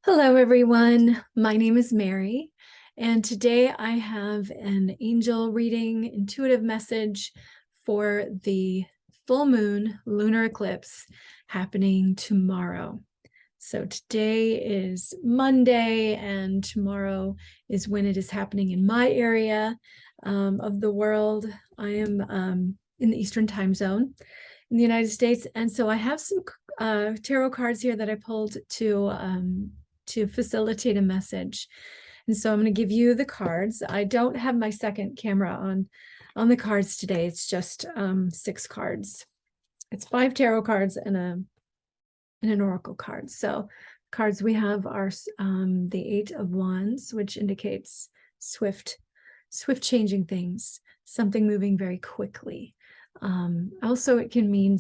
Hello, everyone. My name is Mary, and today I have an angel reading intuitive message for the full moon lunar eclipse happening tomorrow. So today is Monday, and tomorrow is when it is happening in my area of the world. I am in the Eastern time zone in the United States, and so I have some tarot cards here that I pulled to facilitate a message. And so I'm going to give you the cards. I don't have my second camera on the cards today. It's just 6 cards. It's 5 tarot cards and an oracle card. So cards we have are the 8 of Wands, which indicates swift changing things, something moving very quickly. Also, it can mean,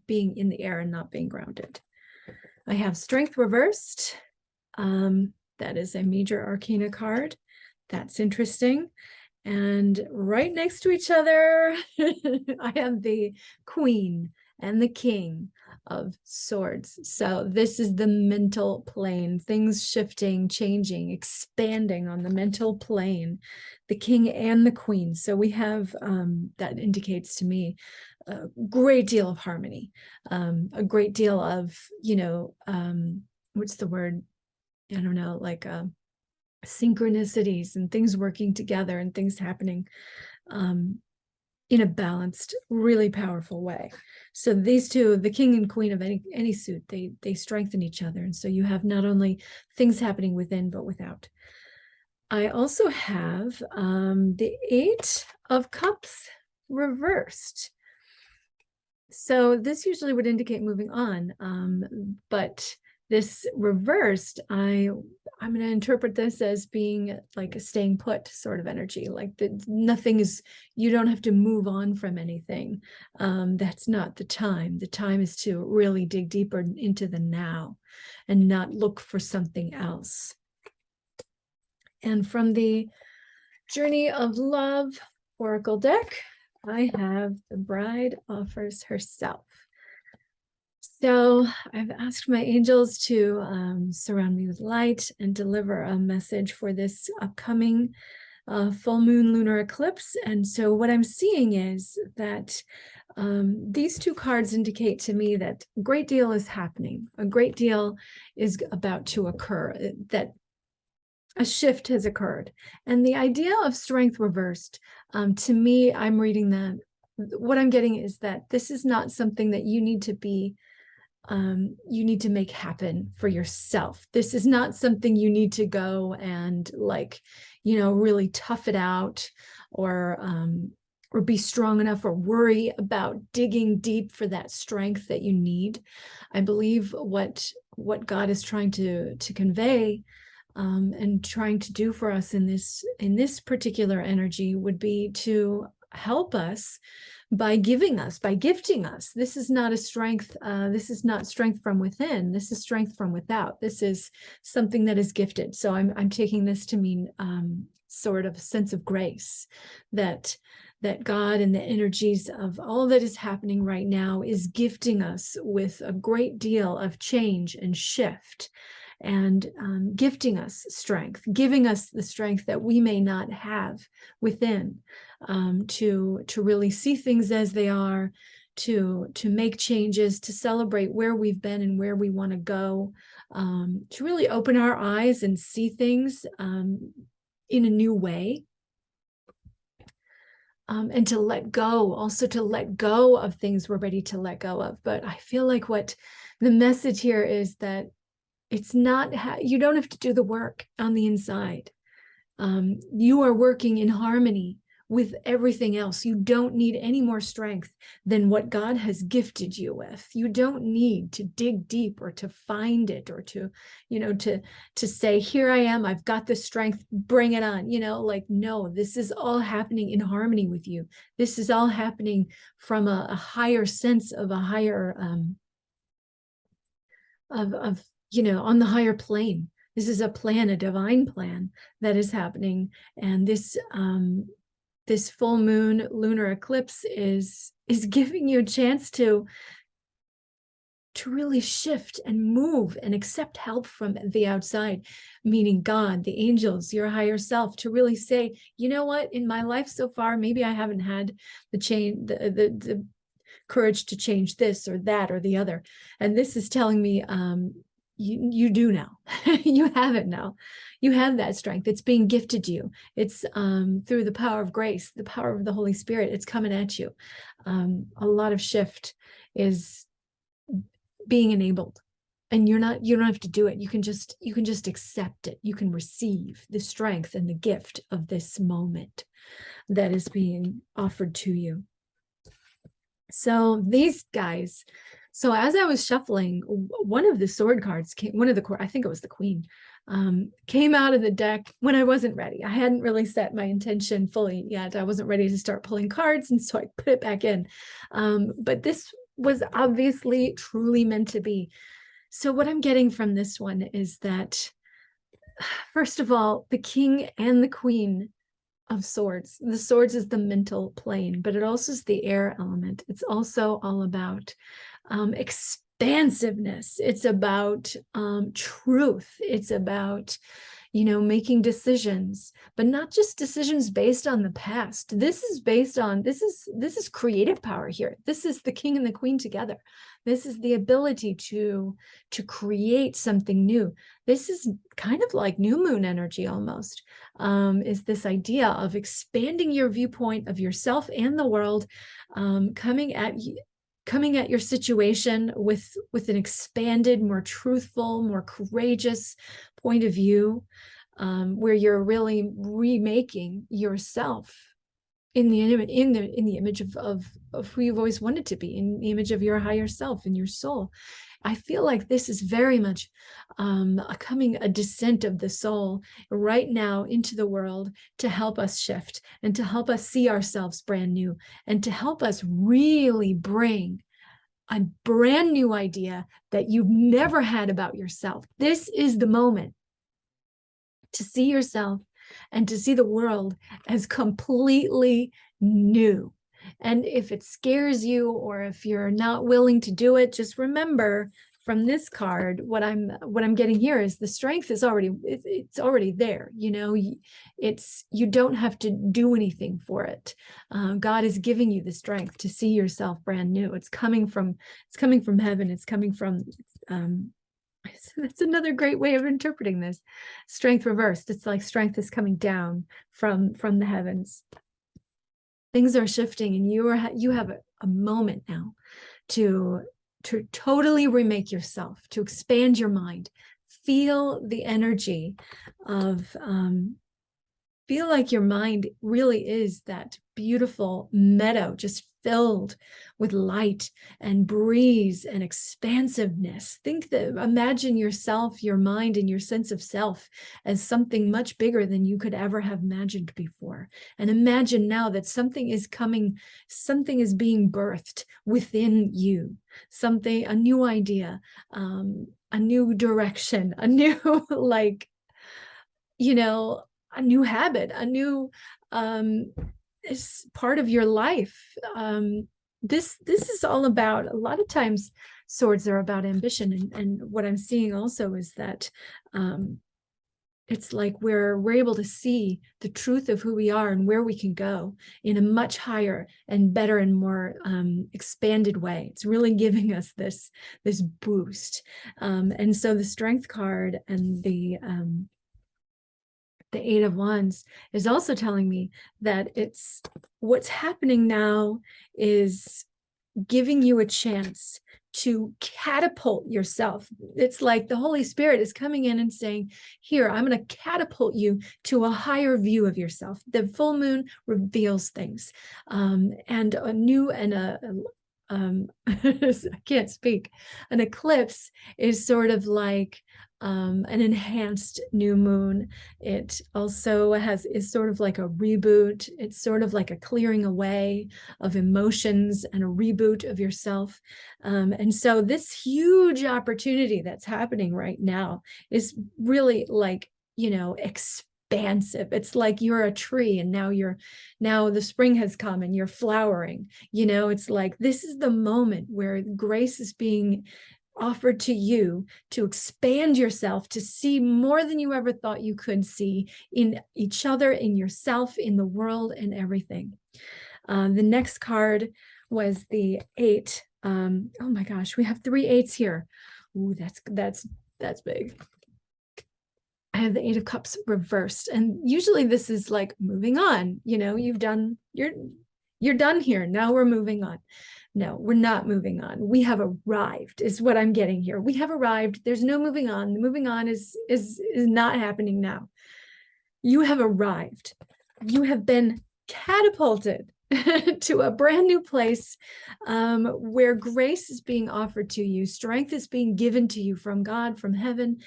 being in the air and not being grounded. I have Strength reversed. That is a major arcana card. That's interesting. And right next to each other, I have the Queen and the King of Swords. So this is the mental plane, things shifting, changing, expanding on the mental plane, the King and the Queen. So we have, that indicates to me a great deal of harmony, a great deal of, what's the word? I don't know, like synchronicities and things working together and things happening in a balanced, really powerful way. So these two, the king and queen of any suit, they strengthen each other. And so you have not only things happening within, but without. I also have the 8 of Cups reversed. So this usually would indicate moving on, but this reversed, I'm going to interpret this as being like a staying put sort of energy, like nothing is, you don't have to move on from anything. That's not the time. The time is to really dig deeper into the now and not look for something else. And from the Journey of Love Oracle deck, I have the Bride Offers Herself. So I've asked my angels to surround me with light and deliver a message for this upcoming full moon lunar eclipse. And so what I'm seeing is that these 2 cards indicate to me that a great deal is happening. A great deal is about to occur, that a shift has occurred. And the idea of strength reversed, to me, I'm reading that, what I'm getting is that this is not something that you need to be you need to make happen for yourself. This is not something you need to go and really tough it out or be strong enough or worry about digging deep for that strength that you need. I believe what God is trying to convey and trying to do for us in this particular energy would be to help us by gifting us. This is not a strength. This is not strength from within. This is strength from without. This is something that is gifted. So I'm taking this to mean sort of a sense of grace that God and the energies of all that is happening right now is gifting us with a great deal of change and shift, and gifting us strength, giving us the strength that we may not have within, to really see things as they are, to make changes, to celebrate where we've been and where we want to go, to really open our eyes and see things in a new way. And to let go, also to let go of things we're ready to let go of. But I feel like what the message here is that it's not, you don't have to do the work on the inside. You are working in harmony with everything else. You don't need any more strength than what God has gifted you with. You don't need to dig deep or to find it or to say, here I am, I've got the strength, bring it on. No, this is all happening in harmony with you. This is all happening from a higher sense of a higher, on the higher plane. This is a plan, a divine plan that is happening. And this full moon lunar eclipse is giving you a chance to to really shift and move and accept help from the outside, meaning God, the angels, your higher self, to really say, you know what, in my life so far, maybe I haven't had the courage to change this or that or the other. And this is telling me, you do now. You have it now. You have that strength. It's being gifted to you. It's through the power of grace, the power of the Holy Spirit. It's coming at you. A lot of shift is being enabled, and you don't have to do it. You can just accept it. You can receive the strength and the gift of this moment that is being offered to you. So these guys, so as I was shuffling, one of the sword cards came, I think it was the Queen, came out of the deck when I wasn't ready. I hadn't really set my intention fully yet. I wasn't ready to start pulling cards, and so I put it back in. But this was obviously truly meant to be. So what I'm getting from this one is that, first of all, the King and the Queen of Swords. The swords is the mental plane, but it also is the air element. It's also all about expansiveness. It's about truth. It's about, making decisions, but not just decisions based on the past. This is based on, this is creative power here. This is the King and the Queen together. This is the ability to create something new. This is kind of like new moon energy almost, is this idea of expanding your viewpoint of yourself and the world, coming at your situation with an expanded, more truthful, more courageous point of view, where you're really remaking yourself in the image of who you've always wanted to be, in the image of your higher self, in your soul. I feel like this is very much a descent of the soul right now into the world to help us shift and to help us see ourselves brand new, and to help us really bring a brand new idea that you've never had about yourself. This is the moment to see yourself and to see the world as completely new. And if it scares you, or if you're not willing to do it, just remember from this card, what I'm getting here is the strength is already, it's already there. You don't have to do anything for it. God is giving you the strength to see yourself brand new. It's coming from heaven. It's coming from, that's another great way of interpreting this. Strength reversed. It's like strength is coming down from the heavens. Things are shifting, and you have a moment now to totally remake yourself, to expand your mind, feel the energy of, feel like your mind really is that beautiful meadow just filled with light and breeze and expansiveness. Imagine yourself, your mind, and your sense of self as something much bigger than you could ever have imagined before. And imagine now that something is coming, something is being birthed within you, a new idea, a new direction, a new, a new habit, a new is part of your life. This is all about, a lot of times swords are about ambition, and what I'm seeing also is that it's like we're able to see the truth of who we are and where we can go in a much higher and better and more expanded way. It's really giving us this boost, and so the Strength card and the Eight of Wands is also telling me that it's what's happening now is giving you a chance to catapult yourself. It's like the Holy Spirit is coming in and saying, here, I'm going to catapult you to a higher view of yourself. The full moon reveals things, and a new and I can't speak. An eclipse is sort of like an enhanced new moon. It also is sort of like a reboot. It's sort of like a clearing away of emotions and a reboot of yourself. And so this huge opportunity that's happening right now is really like, expansive. It's like you're a tree, and now the spring has come and you're flowering. It's like this is the moment where grace is being offered to you to expand yourself, to see more than you ever thought you could see in each other, in yourself, in the world, and everything. The next card was the 8. Oh my gosh, we have 3 8s here. Ooh, that's big. I have the 8 of Cups reversed, and usually this is like moving on. You know, you're done here. Now we're moving on. No, we're not moving on. We have arrived, is what I'm getting here. We have arrived. There's no moving on. The moving on is not happening now. You have arrived. You have been catapulted to a brand new place where grace is being offered to you, strength is being given to you from God, from heaven,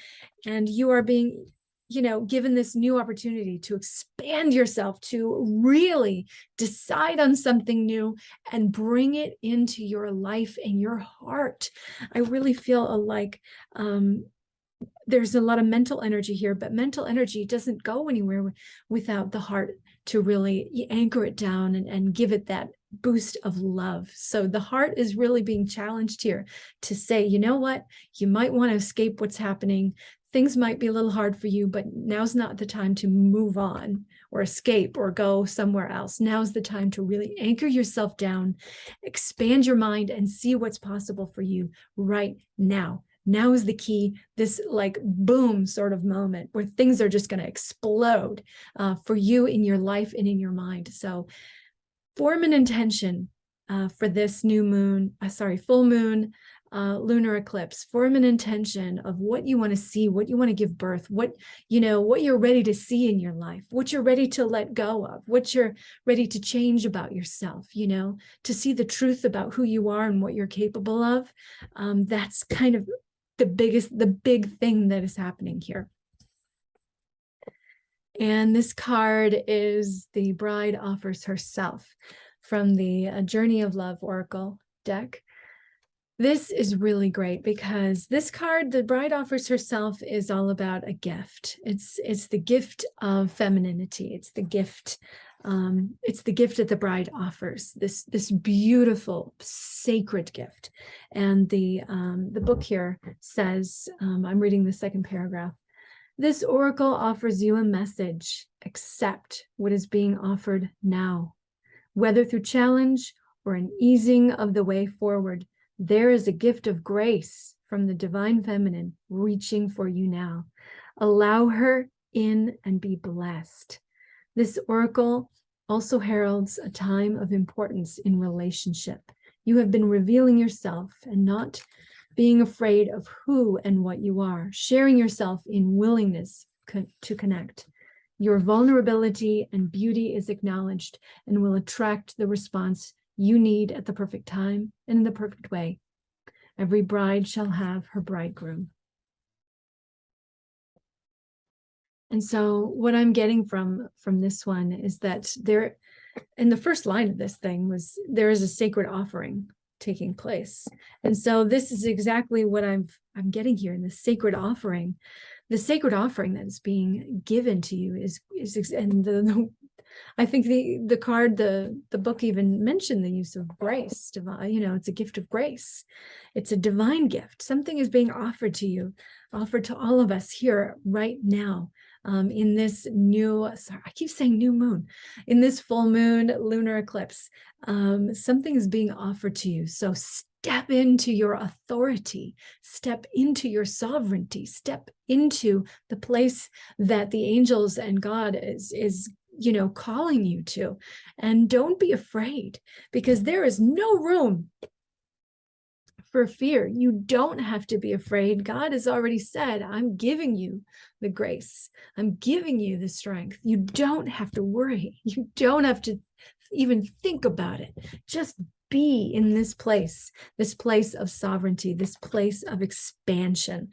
and you are being, you know, given this new opportunity to expand yourself, to really decide on something new and bring it into your life and your heart. I really feel like there's a lot of mental energy here, but mental energy doesn't go anywhere without the heart to really anchor it down and give it that boost of love. So the heart is really being challenged here to say, you know what, you might want to escape what's happening. Things might be a little hard for you, but now's not the time to move on or escape or go somewhere else. Now's the time to really anchor yourself down, expand your mind, and see what's possible for you right now. Now is the key, this like boom sort of moment where things are just going to explode for you in your life and in your mind. So form an intention for this new moon, full moon, lunar eclipse. Form an intention of what you want to see, what you want to give birth, what you're ready to see in your life, what you're ready to let go of, what you're ready to change about yourself, to see the truth about who you are and what you're capable of. That's kind of the big thing that is happening here. And this card is the Bride Offers Herself from the Journey of Love Oracle deck. This is really great because this card, the Bride Offers Herself, is all about a gift. It's the gift of femininity. It's the gift that the bride offers, this beautiful sacred gift. And the book here says, I'm reading the second paragraph, this oracle offers you a message. Accept what is being offered now, whether through challenge or an easing of the way forward. There is a gift of grace from the divine feminine reaching for you now. Allow her in and be blessed. This oracle also heralds a time of importance in relationship. You have been revealing yourself and not being afraid of who and what you are, sharing yourself in willingness to connect. Your vulnerability and beauty is acknowledged and will attract the response you need at the perfect time and in the perfect way. Every bride shall have her bridegroom. And so what I'm getting from this one is that there, in the first line of this thing was, there is a sacred offering taking place. And so this is exactly what I'm getting here in the sacred offering. The sacred offering that is being given to you is and I think the card, the book even mentioned the use of grace. It's a gift of grace. It's a divine gift. Something is being offered to you, offered to all of us here right now. In this I keep saying new moon, in this full moon lunar eclipse, something is being offered to you. So step into your authority, step into your sovereignty, step into the place that the angels and God is calling you to. And don't be afraid, because there is no room for fear. You don't have to be afraid. God has already said, I'm giving you the grace. I'm giving you the strength. You don't have to worry. You don't have to even think about it. Just be in this place of sovereignty, this place of expansion.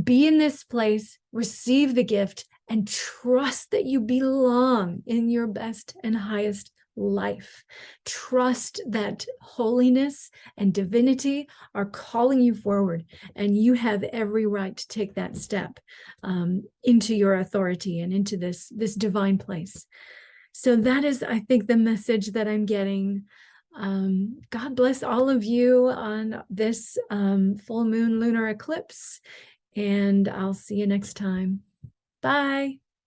Be in this place, receive the gift, and trust that you belong in your best and highest life. Trust that holiness and divinity are calling you forward, and you have every right to take that step into your authority and into this divine place. So that is, I think, the message that I'm getting. God bless all of you on this full moon lunar eclipse, and I'll see you next time. Bye.